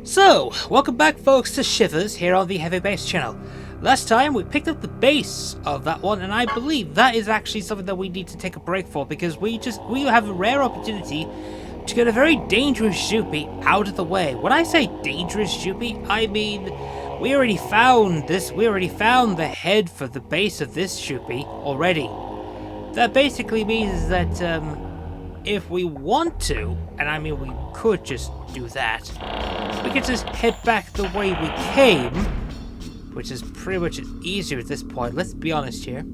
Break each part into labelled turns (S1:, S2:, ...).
S1: So, welcome back folks to Shivers here on the heavybass channel. Last time we picked up the base of that one, and I believe that is actually something that we need to take a break for, because we have a rare opportunity to get a very dangerous Ixupi out of the way. When I say dangerous Ixupi, I mean we already found the head for the base of this Ixupi already. That basically means that if we want to, and I mean we could just do that, we could just head back the way we came, which is pretty much easier at this point. Let's be honest here.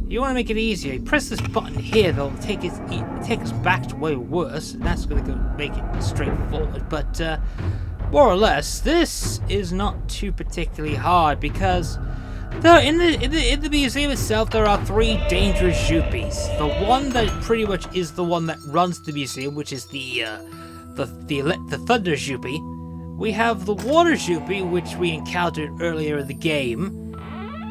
S1: You want to make it easier, you press this button here, that'll take us back to where we were, and that's going to make it straightforward. But more or less, this is not too particularly hard, because in the museum itself there are three dangerous Ixupis. The one that pretty much is the one that runs the museum, which is the Thunder Ixupi. We have the Water Ixupi, which we encountered earlier in the game,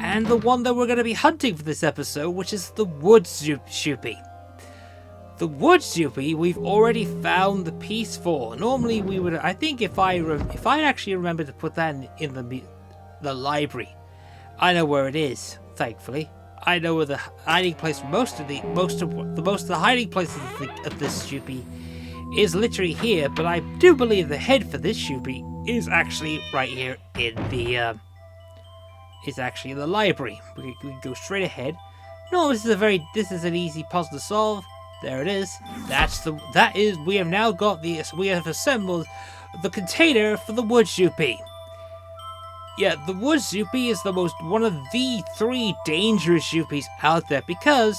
S1: and the one that we're going to be hunting for this episode, which is the Wood Ixupi. The Wood Ixupi, we've already found the piece for. Normally we would, I think if I actually remember to put that in the library. I know where it is, thankfully. I know where the hiding place for most of the hiding places of this Ixupi is literally here, but I do believe the head for this Ixupi is actually right here in the the library. We can go straight ahead. No, this is an easy puzzle to solve. There it is. We have now got we have assembled the container for the Wood Ixupi. Yeah, the Wood Ixupi is one of the three dangerous Ixupis out there, because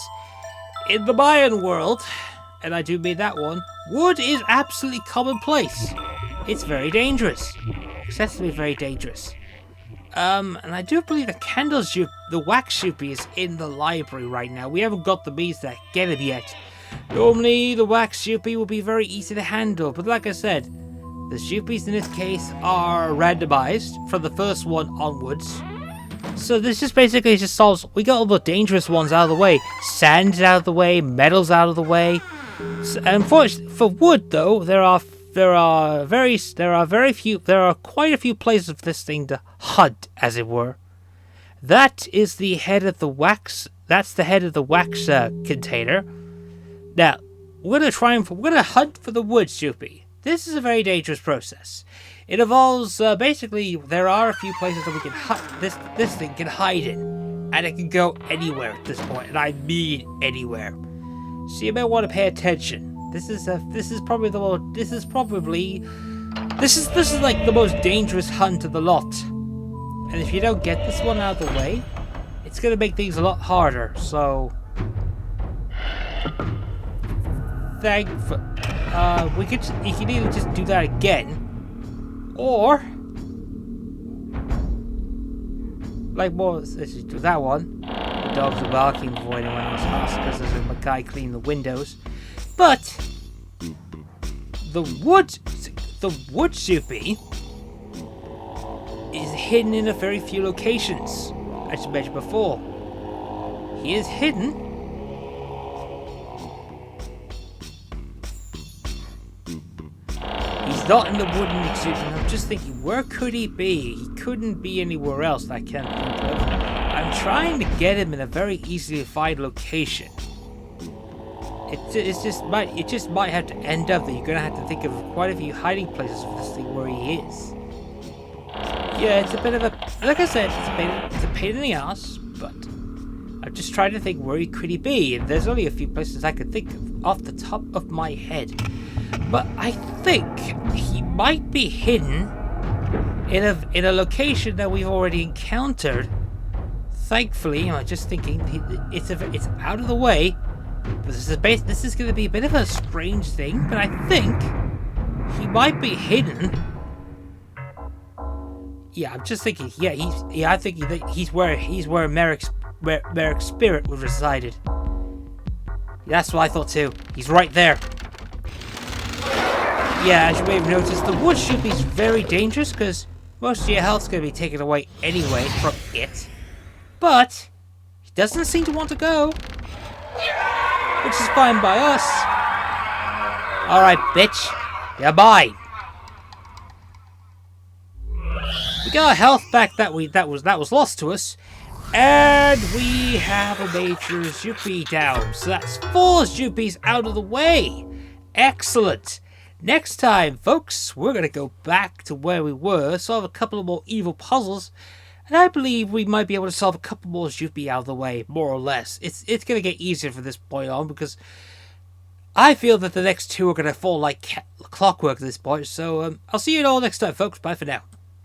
S1: in the Mayan world, and I do mean that one, wood is absolutely commonplace. It's very dangerous. Excessively very dangerous. And I do believe the wax Ixupi is in the library right now. We haven't got the means to get him yet. Normally, the wax Ixupi will be very easy to handle, but like I said, the Ixupis in this case are randomized from the first one onwards. So this just basically solves, we got all the dangerous ones out of the way. Sand's out of the way, metal's out of the way. So, unfortunately, for wood though, there are quite a few places for this thing to hunt, as it were. That is the head of the wax. That's the head of the wax container. Now we're gonna hunt for the Wood Ixupi. This is a very dangerous process. It involves basically there are a few places that we can this thing can hide in, and it can go anywhere at this point, and I mean anywhere. So you may want to pay attention. This is like the most dangerous hunt of the lot. And if you don't get this one out of the way, it's gonna make things a lot harder. So you can either just do that again, or let's just do that one. The dogs are barking before anyone else asks, because there's a guy cleaning the windows. But the Wood Ixupi is hidden in a very few locations. As I mentioned before, he is hidden. He's not in the wooden Ixupi. I'm just thinking, where could he be? He couldn't be anywhere else that I can't think of. I'm trying to get him in a very easily to find location. It just might have to end up that you're gonna have to think of quite a few hiding places for this thing where he is. Yeah, it's a bit of like I said, it's a pain in the ass, but I'm just trying to think where he could be, and there's only a few places I could think of off the top of my head. But I think he might be hidden in a location that we've already encountered. Thankfully, I'm just thinking it's out of the way. But this is going to be a bit of a strange thing, but I think he might be hidden. Yeah, I'm just thinking. I think he's where Merrick's spirit would resided. That's what I thought too. He's right there. Yeah, as you may have noticed, the Wood Ixupi is very dangerous because most of your health's going to be taken away anyway from it. But he doesn't seem to want to go, which is fine by us. Alright, bitch. You're mine. We got our health back that was lost to us. And we have a major Ixupi down. So that's 4 Ixupis out of the way. Excellent. Next time, folks, we're going to go back to where we were, solve a couple of more evil puzzles, and I believe we might be able to solve a couple more Ixupi out of the way, more or less. It's going to get easier from this point on, because I feel that the next 2 are going to fall like clockwork at this point. So I'll see you all next time, folks. Bye for now.